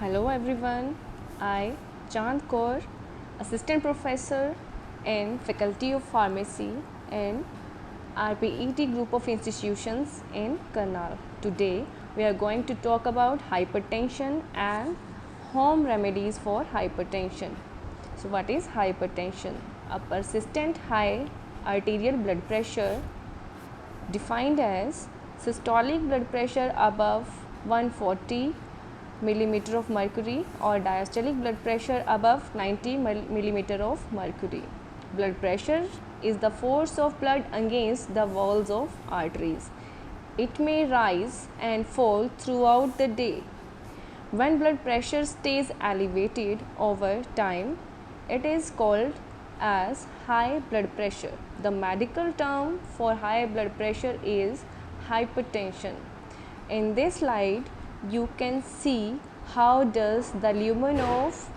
Hello everyone, I, Chand Kaur, Assistant Professor in Faculty of Pharmacy in RPET Group of Institutions in Karnal. Today we are going to talk about hypertension and home remedies for hypertension. So what is hypertension? A persistent high arterial blood pressure defined as systolic blood pressure above 140 millimeter of mercury or diastolic blood pressure above 90 millimeter of mercury. Blood pressure is the force of blood against the walls of arteries. It may rise and fall throughout the day. When blood pressure stays elevated over time, it is called as high blood pressure. The medical term for high blood pressure is hypertension. In this slide, you can see how does the lumen of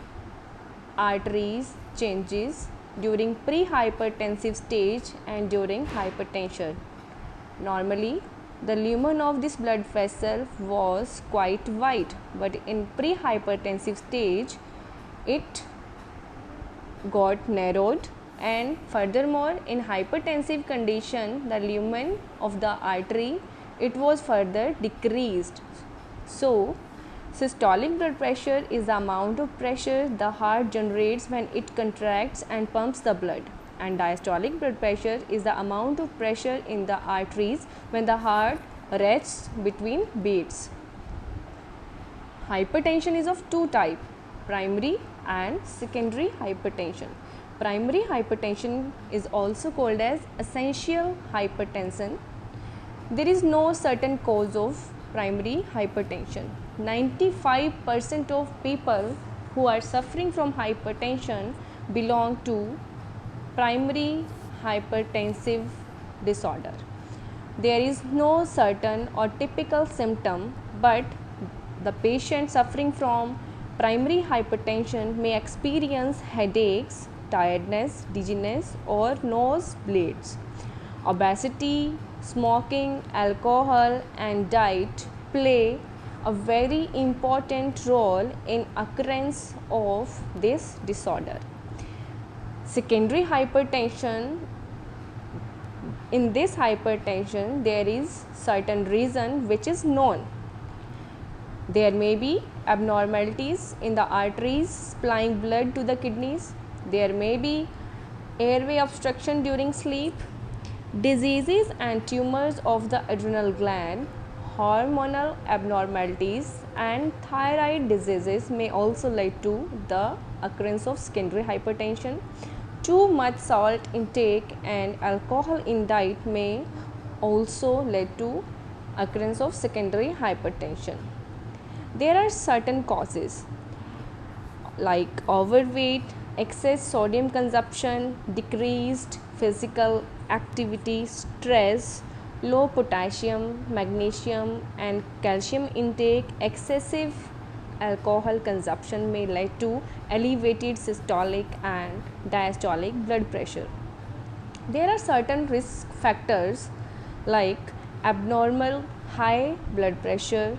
arteries changes during pre-hypertensive stage and during hypertension. Normally, the lumen of this blood vessel was quite wide, but in pre-hypertensive stage, it got narrowed, and furthermore in hypertensive condition the lumen of the artery it was further decreased. So systolic blood pressure is the amount of pressure the heart generates when it contracts and pumps the blood, and diastolic blood pressure is the amount of pressure in the arteries when the heart rests between beats. Hypertension is of two types, primary and secondary hypertension. Primary hypertension is also called as essential hypertension. There is no certain cause of primary hypertension. 95% of people who are suffering from hypertension belong to primary hypertensive disorder. There is no certain or typical symptom, but the patient suffering from primary hypertension may experience headaches, tiredness, dizziness, or nosebleeds. Obesity, smoking, alcohol, and diet play a very important role in occurrence of this disorder. Secondary hypertension, in this hypertension there is certain reason which is known. There may be abnormalities in the arteries supplying blood to the kidneys. There may be airway obstruction during sleep, diseases and tumors of the adrenal gland, hormonal abnormalities, and thyroid diseases may also lead to the occurrence of secondary hypertension. Too much salt intake and alcohol in diet may also lead to occurrence of secondary hypertension. There are certain causes like overweight, excess sodium consumption, decreased physical activity, stress, low potassium, magnesium and calcium intake, excessive alcohol consumption may lead to elevated systolic and diastolic blood pressure. There are certain risk factors like abnormal high blood pressure,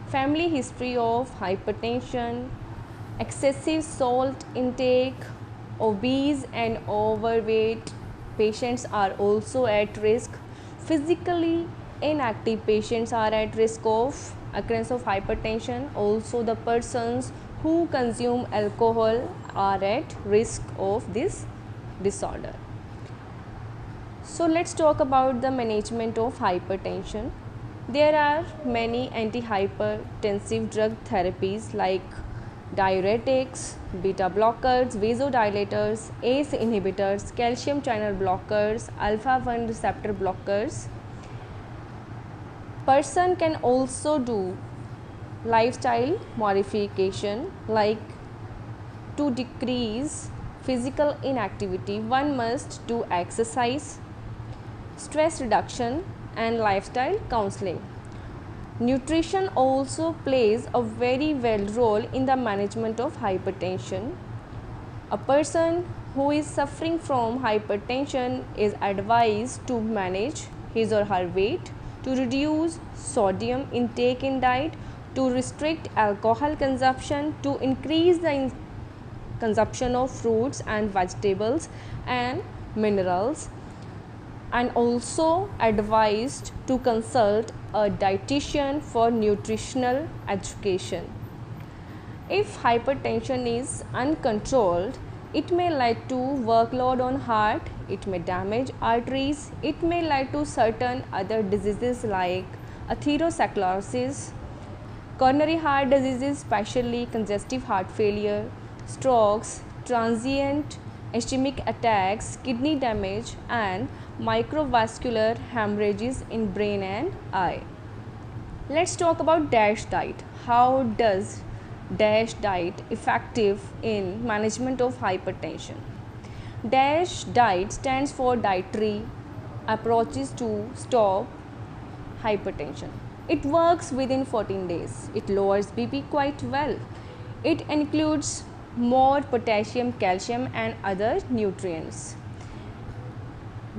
family history of hypertension, excessive salt intake, obese and overweight patients are also at risk. Physically inactive patients are at risk of occurrence of hypertension. Also, the persons who consume alcohol are at risk of this disorder. So let's talk about the management of hypertension. There are many antihypertensive drug therapies like diuretics, beta blockers, vasodilators, ACE inhibitors, calcium channel blockers, alpha 1 receptor blockers. Person can also do lifestyle modification like to decrease physical inactivity. One must do exercise, stress reduction and lifestyle counseling. Nutrition also plays a very well role in the management of hypertension. A person who is suffering from hypertension is advised to manage his or her weight, to reduce sodium intake in diet, to restrict alcohol consumption, to increase the consumption of fruits and vegetables and minerals, and also advised to consult a dietitian for nutritional education. If hypertension is uncontrolled, it may lead to workload on heart, it may damage arteries, it may lead to certain other diseases like atherosclerosis, coronary heart diseases, especially congestive heart failure, strokes, transient ischemic attacks, kidney damage, and microvascular hemorrhages in brain and eye. Let's talk about DASH diet. How does DASH diet effective in management of hypertension? DASH diet stands for dietary approaches to stop hypertension. It works within 14 days. It lowers BP quite well. It includes more potassium, calcium, and other nutrients.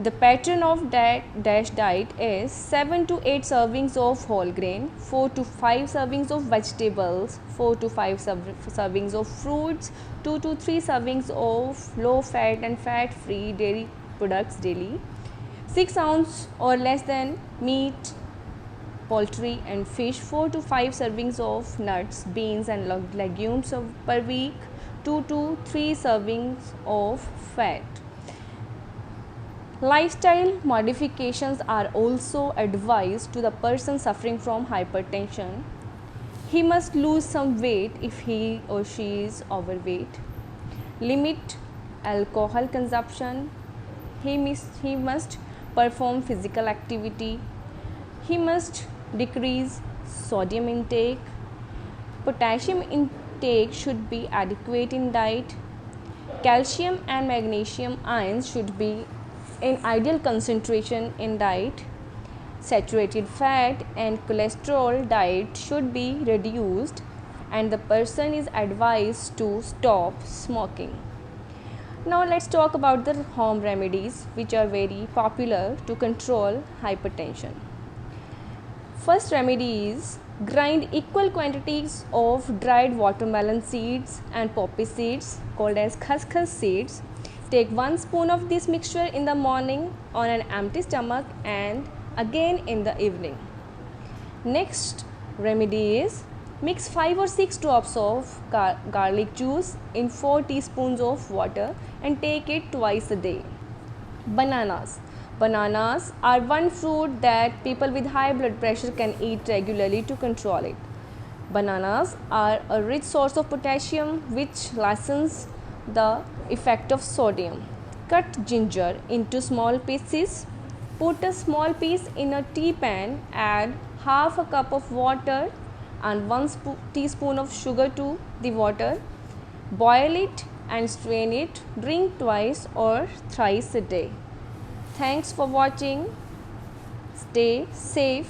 The pattern of DASH diet is 7 to 8 servings of whole grain, 4 to 5 servings of vegetables, 4 to 5 servings of fruits, 2 to 3 servings of low fat and fat free dairy products daily, 6 ounces or less than meat, poultry and fish, 4 to 5 servings of nuts, beans and legumes per week, 2 to 3 servings of fat. Lifestyle modifications are also advised to the person suffering from hypertension. He must lose some weight if he or she is overweight. Limit alcohol consumption. He must perform physical activity. He must decrease sodium intake. Potassium intake should be adequate in diet. Calcium and magnesium ions should be in ideal concentration in diet. Saturated fat and cholesterol diet should be reduced, and the person is advised to stop smoking. Now let's talk about the home remedies which are very popular to control hypertension. First remedy is grind equal quantities of dried watermelon seeds and poppy seeds called as khaskhas seeds. Take 1 spoon of this mixture in the morning on an empty stomach and again in the evening. Next remedy is mix 5 or 6 drops of garlic juice in 4 teaspoons of water and take it twice a day. Bananas. Bananas are one fruit that people with high blood pressure can eat regularly to control it. Bananas are a rich source of potassium which lessens the effect of sodium. Cut ginger into small pieces. Put a small piece in a tea pan, add half a cup of water and 1 teaspoon of sugar to the water. Boil it and strain it. Drink twice or thrice a day. Thanks for watching. Stay safe.